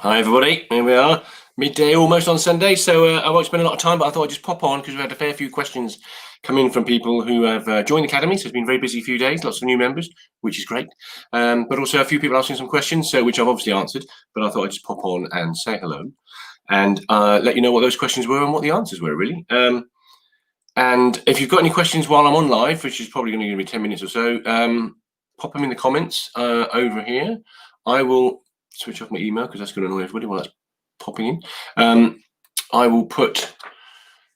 Hi everybody, here we are, midday almost on Sunday, so I won't spend a lot of time, but I thought I'd just pop on because we've had a fair few questions come in from people who have joined the Academy, so it's been a very busy few days, lots of new members, which is great, but also a few people asking some questions, which I've obviously answered, but I thought I'd just pop on and say hello and let you know what those questions were and what the answers were, really. And if you've got any questions while I'm on live, which is probably going to be 10 minutes or so, pop them in the comments over here. I will switch off my email because that's going to annoy everybody while that's popping in. I will put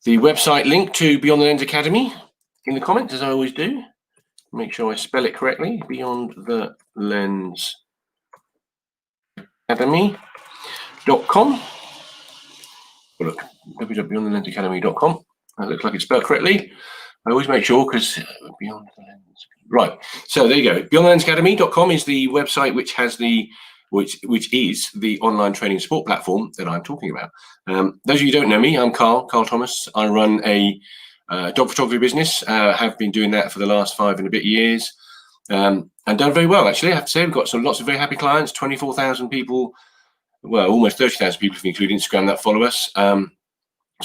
the website link to Beyond the Lens Academy in the comments, as I always do. Make sure I spell it correctly. Beyond the Lens Academy.com. Well, look, www.beyondthelensacademy.com. That looks like it's spelled correctly. I always make sure because Beyond the Lens. Right. So there you go. Beyondthelensacademy.com is the website which has the which is the online training support platform that I'm talking about. Those of you who don't know me, I'm Carl Thomas. I run a dog photography business. Have been doing that for the last 5 and a bit years, and done very well, actually. I have to say, we've got lots of very happy clients. 24,000 people, well, almost 30,000 people, if you include Instagram, that follow us. So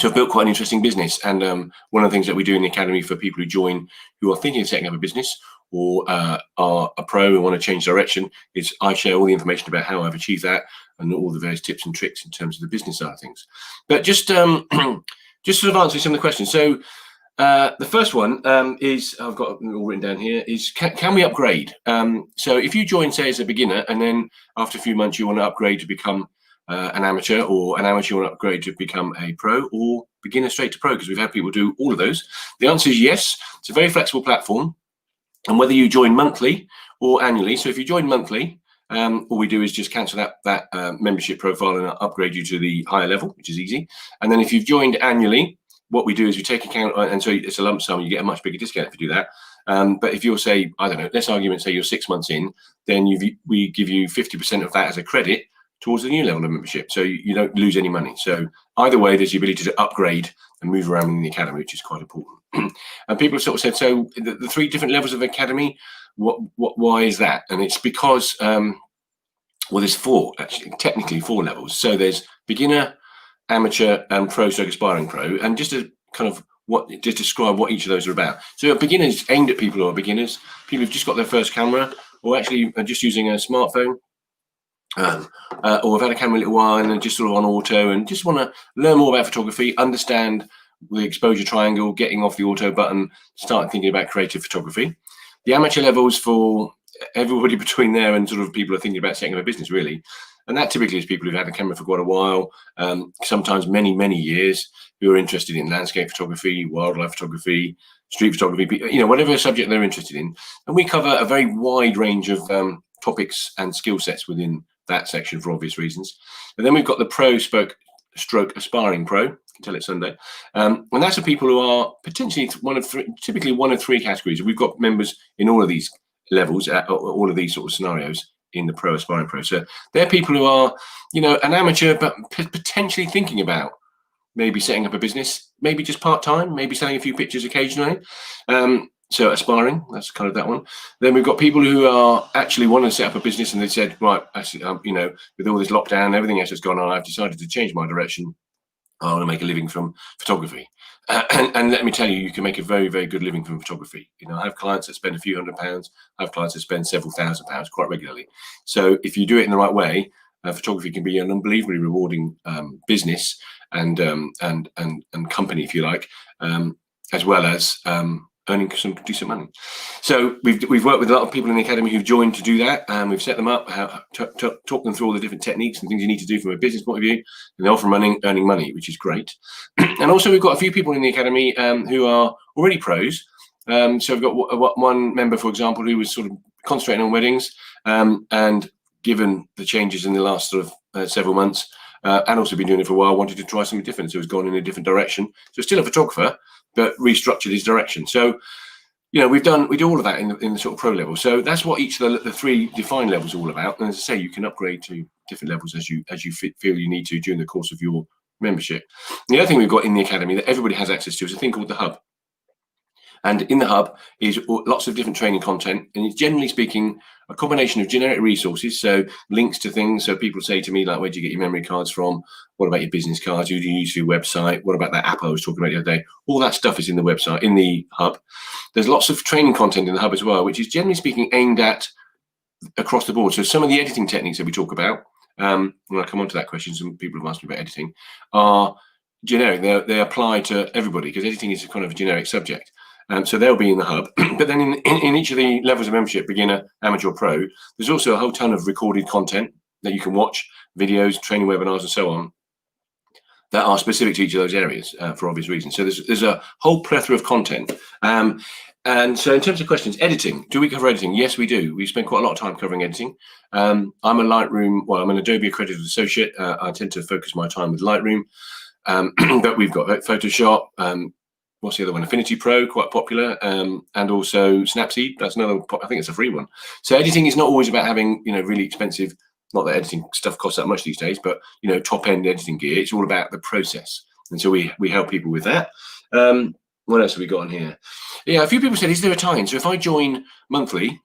I've built quite an interesting business, and one of the things that we do in the Academy for people who join who are thinking of setting up a business or are a pro and want to change direction is I share all the information about how I've achieved that and all the various tips and tricks in terms of the business side of things. But just just sort of answering some of the questions. So the first one is, I've got it all written down here, is can we upgrade? So if you join, say, as a beginner, and then after a few months you want to upgrade to become an amateur, or an amateur want to upgrade to become a pro, or beginner straight to pro, because we've had people do all of those. The answer is yes. It's a very flexible platform, and whether you join monthly or annually. So if you join monthly, all we do is just cancel that membership profile and upgrade you to the higher level, which is easy. And then if you've joined annually, what we do is we take account, and so it's a lump sum, you get a much bigger discount if you do that. But if you're, say, I don't know, let's argument, say you're 6 months in, then we give you 50% of that as a credit towards the new level of membership, so you don't lose any money. So either way, there's the ability to upgrade and move around in the Academy, which is quite important. And people have sort of said, so the 3 different levels of Academy, why is that? And it's because, well, there's 4, actually, technically 4 levels. So there's beginner, amateur, and pro, so aspiring pro. And just to kind of just describe what each of those are about. So a beginner is aimed at people who are beginners, people who've just got their first camera, or actually are just using a smartphone, or have had a camera a little while and are just sort of on auto and just want to learn more about photography, understand the exposure triangle, getting off the auto button, start thinking about creative photography. The amateur levels for everybody between there and sort of people are thinking about setting up a business, really. And that typically is people who've had a camera for quite a while, sometimes many, many years, who are interested in landscape photography, wildlife photography, street photography, whatever subject they're interested in. And we cover a very wide range of topics and skill sets within that section for obvious reasons. And then we've got the pro stroke aspiring pro, you can tell it's Sunday, and that's for people who are potentially typically one of 3 categories. We've got members in all of these levels, all of these sort of scenarios in the pro aspiring pro. So they're people who are, an amateur, but potentially thinking about maybe setting up a business, maybe just part-time, maybe selling a few pictures occasionally. So aspiring, that's kind of that one. Then we've got people who are actually want to set up a business, and they said, right, actually, with all this lockdown, everything else that's gone on, I've decided to change my direction. I want to make a living from photography. And let me tell you, you can make a very, very good living from photography. I have clients that spend a few £100s. I have clients that spend several £1,000s quite regularly. So if you do it in the right way, photography can be an unbelievably rewarding business and company, if you like, as well as earning some decent money. So we've worked with a lot of people in the Academy who've joined to do that, and we've set them up, talk them through all the different techniques and things you need to do from a business point of view, and they're often earning money, which is great. And also we've got a few people in the Academy who are already pros. So we've got one member, for example, who was sort of concentrating on weddings, and given the changes in the last sort of several months, and also been doing it for a while, wanted to try something different, so has gone in a different direction. So still a photographer, but restructured his direction. So, we do all of that in the sort of pro level. So that's what each of the 3 defined levels are all about. And as I say, you can upgrade to different levels as you feel you need to during the course of your membership. The other thing we've got in the Academy that everybody has access to is a thing called the Hub. And in the hub is lots of different training content, and it's generally speaking a combination of generic resources, so links to things. So people say to me, like, where do you get your memory cards from? What about your business cards? Who do you use for your website? What about that app I was talking about the other day? All that stuff is in the website, in the hub. There's lots of training content in the hub as well, which is generally speaking aimed at across the board. So some of the editing techniques that we talk about, when I come on to that question, some people have asked me about editing, are generic. They apply to everybody because editing is a kind of a generic subject. So they'll be in the hub. But then in each of the levels of membership, beginner, amateur, pro, there's also a whole ton of recorded content that you can watch, videos, training webinars, and so on, that are specific to each of those areas for obvious reasons. So there's a whole plethora of content. And so in terms of questions, editing, do we cover editing? Yes, we do. We spend quite a lot of time covering editing. I'm a Lightroom, well, I'm an Adobe accredited associate. I tend to focus my time with Lightroom, but we've got Photoshop, what's the other one? Affinity Pro, quite popular, and also Snapseed. That's another, I think it's a free one. So editing is not always about having, really expensive, not that editing stuff costs that much these days, but, top end editing gear. It's all about the process. And so we help people with that. What else have we got on here? Yeah, a few people said, is there a time? So if I join monthly,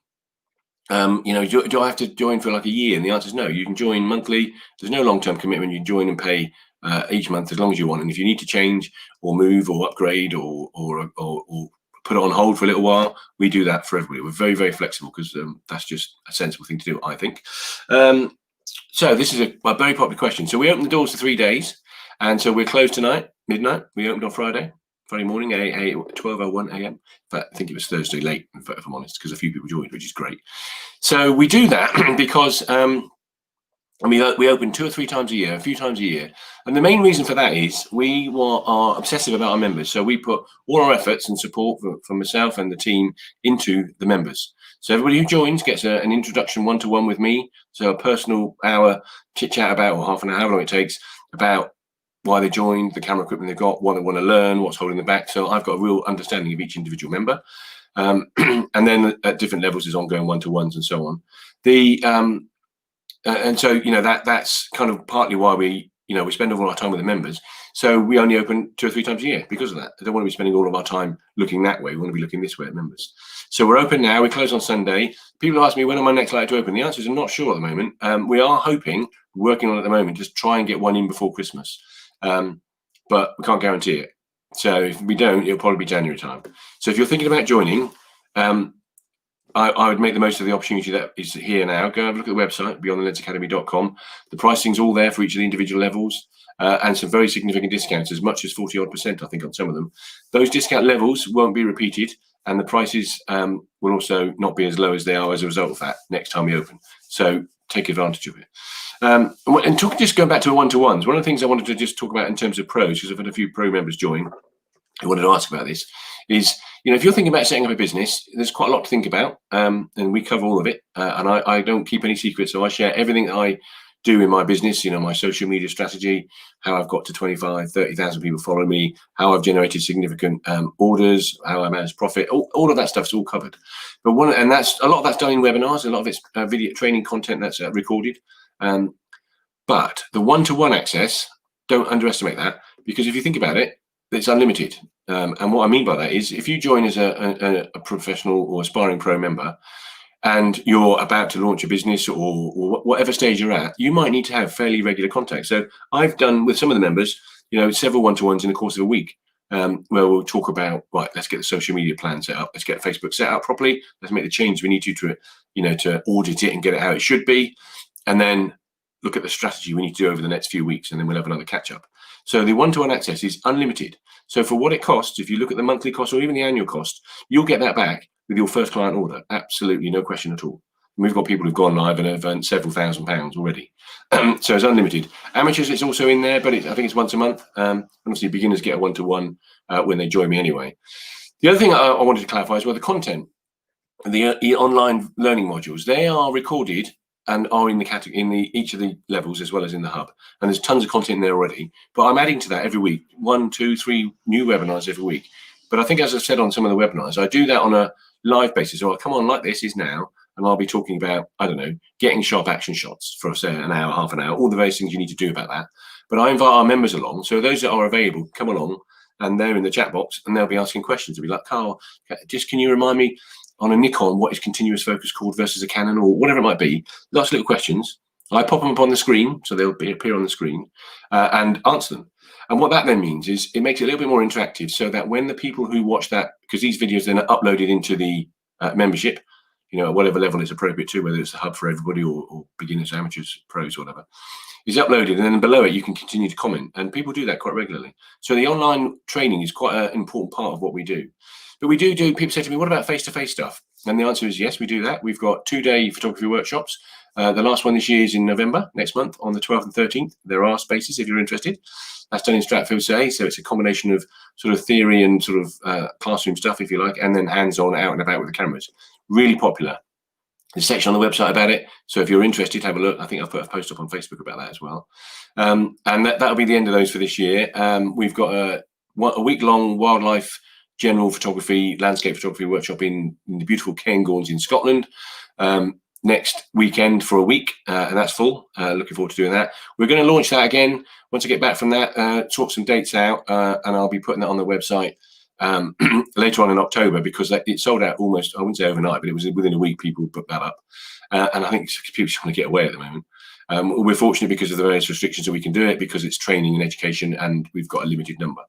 do I have to join for like a year? And the answer is no. You can join monthly. There's no long-term commitment. You can join and pay each month as long as you want. And if you need to change or move or upgrade or put it on hold for a little while, we do that for everybody. We're very, very flexible because that's just a sensible thing to do, I think. So this is a very popular question. So we open the doors for 3 days. And so we're closed tonight, midnight. We opened on Friday morning at 12:01 a.m. But I think it was Thursday late, if I'm honest, because a few people joined, which is great. So we do that because we open 2 or 3 times a year, a few times a year. And the main reason for that is we are obsessive about our members. So we put all our efforts and support from myself and the team into the members. So everybody who joins gets an introduction one-to-one with me. So a personal hour chit chat about, or half an hour, however long it takes, about why they joined, the camera equipment they've got, what they want to learn, what's holding them back. So I've got a real understanding of each individual member. And then at different levels, there's ongoing one-to-ones and so on. And so, that's kind of partly why we spend all our time with the members. So we only open 2 or 3 times a year because of that. I don't want to be spending all of our time looking that way. We want to be looking this way at members. So we're open now. We close on Sunday. People ask me, when am I next likely to open? The answer is I'm not sure at the moment. We are working on it at the moment, just try and get one in before Christmas. But we can't guarantee it. So if we don't, it'll probably be January time. So if you're thinking about joining, I would make the most of the opportunity that is here now. Go have a look at the website, beyondthelensacademy.com. The pricing's all there for each of the individual levels, and some very significant discounts, as much as 40-odd%, I think, on some of them. Those discount levels won't be repeated, and the prices will also not be as low as they are as a result of that next time we open. So take advantage of it. Just going back to the one-to-ones, one of the things I wanted to just talk about in terms of pros, because I've had a few pro members join who wanted to ask about this, is, if you're thinking about setting up a business, there's quite a lot to think about, and we cover all of it. And I don't keep any secrets, so I share everything that I do in my business, my social media strategy, how I've got to 25, 30,000 people follow me, how I've generated significant orders, how I manage profit, all of that stuff's all covered. But that's a lot of that's done in webinars, a lot of it's video training content that's recorded. But the one-to-one access, don't underestimate that, because if you think about it, it's unlimited. And what I mean by that is, if you join as a professional or aspiring pro member, and you're about to launch a business or whatever stage you're at, you might need to have fairly regular contact. So I've done with some of the members, several one-to-ones in the course of a week, where we'll talk about, right, let's get the social media plan set up. Let's get Facebook set up properly. Let's make the change we need to audit it and get it how it should be. And then look at the strategy we need to do over the next few weeks, and then we'll have another catch up. So the one-to-one access is unlimited. So for what it costs, if you look at the monthly cost or even the annual cost, you'll get that back with your first client order. Absolutely, no question at all. And we've got people who've gone live and have earned several £1,000s already. So it's unlimited. Amateurs, it's also in there, but I think it's once a month. Obviously, beginners get a one-to-one when they join me anyway. The other thing I wanted to clarify is, well, the content, the online learning modules, they are recorded and are in the category each of the levels as well as in the hub. And there's tons of content there already. But I'm adding to that every week, 1, 2, 3 new webinars every week. But I think, as I said on some of the webinars, I do that on a live basis. So I'll come on like this is now, and I'll be talking about, I don't know, getting sharp action shots for, say, an hour, half an hour, all the various things you need to do about that. But I invite our members along. So those that are available, come along. and they're in the chat box, and they'll be asking questions. They'll be like, Carl, just can you remind me on a Nikon what is continuous focus called versus a Canon, or whatever it might be. Lots of little questions. I pop them up on the screen, so they'll appear on the screen, and answer them. And what that then means is it makes it a little bit more interactive, so that when the people who watch that, because these videos then are uploaded into the membership, at whatever level it's appropriate to, whether it's the hub for everybody or beginners, amateurs, pros, or whatever, is uploaded, and then below it you can continue to comment, and people do that quite regularly. So the online training is quite an important part of what we do. But we do people say to me, what about face-to-face stuff? And the answer is yes, we do that. We've got 2-day photography workshops. The last one this year is in November, next month, on the 12th and 13th. There are spaces if you're interested. That's done in Stratford Say, so it's a combination of sort of theory and sort of classroom stuff, if you like, and then hands-on, out and about with the cameras. Really popular. There's a section on the website about it, so if you're interested, have a look. I think I've put a post up on Facebook about that as well. And that'll be the end of those for this year. We've got a week-long wildlife general photography, landscape photography workshop in the beautiful Cairngorms in Scotland next weekend for a week, and that's full. Looking forward to doing that. We're going to launch that again once I get back from that, sort some dates out, and I'll be putting that on the website later on in October, because it sold out almost, I wouldn't say overnight, but it was within a week people put that up. And I think people just want to get away at the moment. We're fortunate because of the various restrictions that we can do it, because it's training and education and we've got a limited number.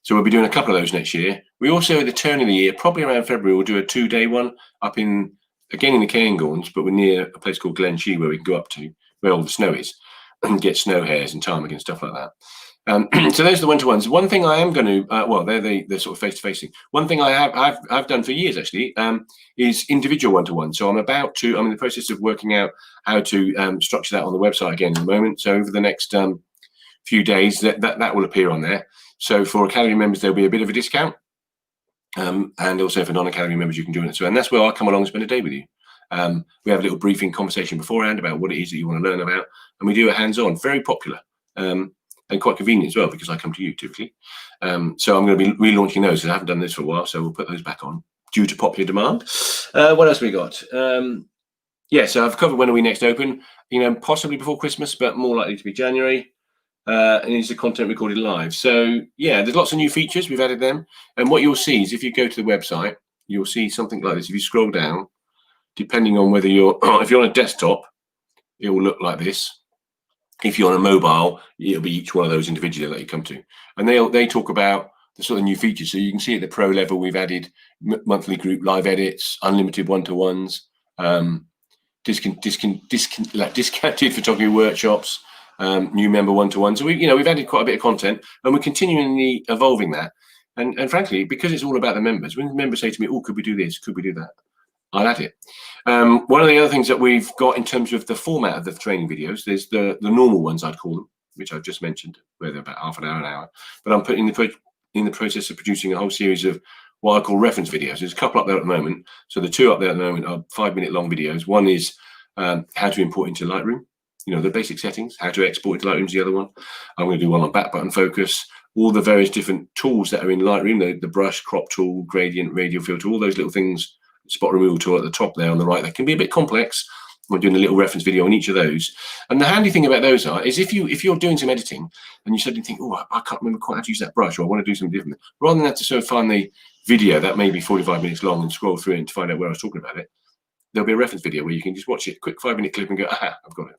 So we'll be doing a couple of those next year. We also, at the turn of the year, probably around February, we'll do a 2-day one up in the Cairngorms, but we're near a place called Glen Shee where we can go up to, where all the snow is, and get snow hares and ptarmigan and stuff like that. So those are the one-to-ones. One thing I am going to, well, they're sort of face-to-face thing. One thing I've done for years actually is individual one-to-one. So I'm in the process of working out how to structure that on the website again in a moment. So over the next few days, that will appear on there. So for Academy members, there'll be a bit of a discount. And also for non-Academy members, you can join it. So, and that's where I'll come along and spend a day with you. We have a little briefing conversation beforehand about what it is that you want to learn about. And we do a hands-on, very popular. And quite convenient as well, because I come to you typically. So I'm going to be relaunching those, because I haven't done this for a while, so we'll put those back on due to popular demand. What else we got? Yeah, so I've covered when are we next open, possibly before Christmas, but more likely to be January. And it's the content recorded live. So yeah, there's lots of new features, we've added them. And what you'll see is if you go to the website, you'll see something like this. If you scroll down, depending on whether if you're on a desktop, it will look like this. If you're on a mobile, it'll be each one of those individually that you come to. And they talk about the sort of new features. So you can see at the pro level, we've added monthly group live edits, unlimited one-to-ones, discounted photography workshops, new member one-to-ones. So we've added quite a bit of content, and we're continually evolving that. And frankly, because it's all about the members, when members say to me, oh, could we do this? Could we do that? I'll add it. One of the other things that we've got in terms of the format of the training videos, there's the normal ones, I'd call them, which I've just mentioned, where they're about half an hour. But I'm putting in the process of producing a whole series of what I call reference videos. There's a couple up there at the moment. So the two up there at the moment are 5-minute long videos. One is how to import into Lightroom, the basic settings, how to export into Lightroom is the other one. I'm going to do one on back button focus, all the various different tools that are in Lightroom, the brush, crop tool, gradient, radial filter, all those little things, spot removal tool at the top there on the right, that can be a bit complex. We're doing a little reference video on each of those. And the handy thing about those is if you're doing some editing and you suddenly think, oh, I can't remember quite how to use that brush, or I want to do something different, rather than have to sort of find the video that may be 45 minutes long and scroll through it to find out where I was talking about it, there'll be a reference video where you can just watch it, quick 5-minute clip and go, aha, I've got it.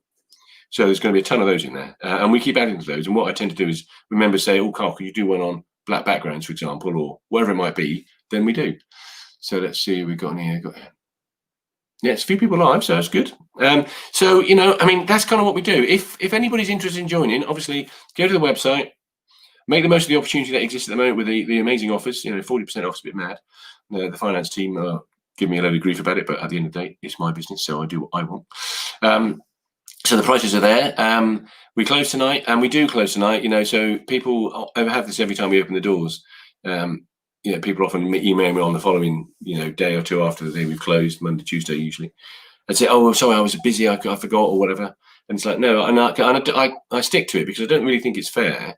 So there's going to be a ton of those in there. And we keep adding to those. And what I tend to do is remember, say, oh, Carl, could you do one on black backgrounds, for example, or whatever it might be, then we do. So let's see, we've got in here. Yeah, it's a few people live, so that's good. So, that's kind of what we do. If anybody's interested in joining, obviously, go to the website, make the most of the opportunity that exists at the moment with the amazing offers. 40% off is a bit mad. The finance team give me a load of grief about it, but at the end of the day, it's my business, so I do what I want. So the prices are there. We close tonight, and we do close tonight, so people have this every time we open the doors. People often email me on the following, day or two after the day we've closed, Monday, Tuesday usually, and say, "Oh, sorry, I was busy, I forgot," or whatever. And it's like, no, and I stick to it, because I don't really think it's fair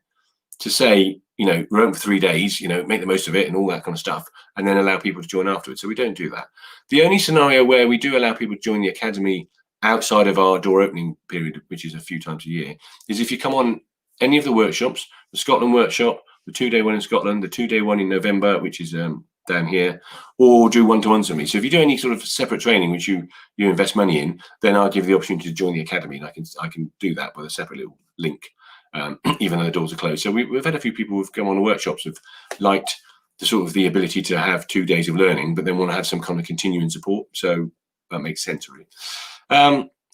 to say, we're open for 3 days, make the most of it and all that kind of stuff, and then allow people to join afterwards. So we don't do that. The only scenario where we do allow people to join the Academy outside of our door opening period, which is a few times a year, is if you come on any of the workshops, the Scotland workshop, the 2-day one in Scotland, the 2-day one in November, which is down here, or do one-to-ones with me. So if you do any sort of separate training which you invest money in, then I'll give you the opportunity to join the academy, and I can do that with a separate little link, even though the doors are closed. So we've had a few people who've come on the workshops who've liked the ability to have 2 days of learning, but then want to have some kind of continuing support. So that makes sense, really.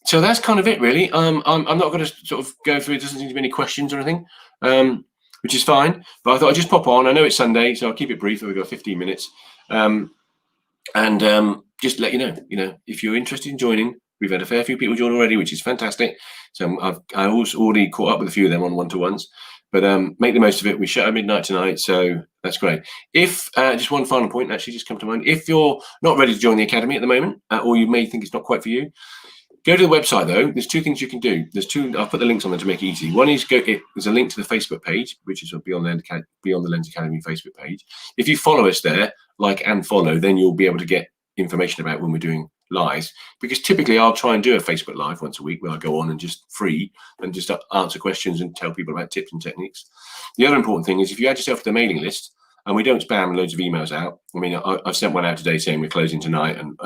So that's kind of it, really. I'm not going to sort of go through. It doesn't seem to be any questions or anything, which is fine. But I thought I'd just pop on. I know it's Sunday, so I'll keep it brief. We've got 15 minutes, and just let you know. If you're interested in joining, we've had a fair few people join already, which is fantastic. So I also already caught up with a few of them on one-to-ones. But make the most of it. We shut at midnight tonight, so that's great. If just one final point actually just come to mind. If you're not ready to join the academy at the moment, or you may think it's not quite for you, go to the website though. There's 2 things you can do. I'll put the links on there to make it easy. One is there's a link to the Facebook page, which is Beyond the Lens Academy Facebook page. If you follow us there, like and follow, then you'll be able to get information about when we're doing lives, because typically I'll try and do a Facebook live once a week where I go on and just answer questions and tell people about tips and techniques. The other important thing is if you add yourself to the mailing list, and we don't spam loads of emails out. I mean, I've sent one out today saying we're closing tonight and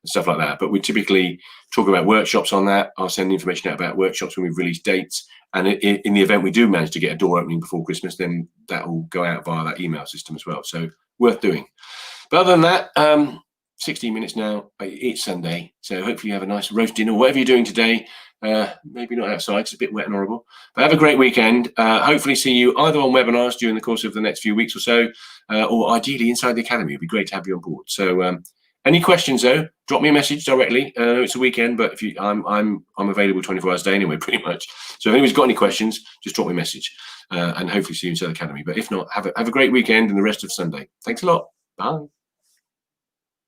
stuff like that, but we typically talk about workshops on that. I'll send information out about workshops when we've released dates, and in the event we do manage to get a door opening before Christmas, then that will go out via that email system as well. So worth doing. But other than that, 16 minutes now. It's Sunday, so hopefully you have a nice roast dinner, whatever you're doing today. Maybe not outside, it's a bit wet and horrible. But have a great weekend. Hopefully see you either on webinars during the course of the next few weeks or so, or ideally inside the academy. It'd be great to have you on board. So any questions though, drop me a message directly. It's a weekend, but if I'm available 24 hours a day anyway, pretty much. So if anybody's got any questions, just drop me a message, and hopefully see you inside the academy. But if not, have a great weekend and the rest of Sunday. Thanks a lot. Bye.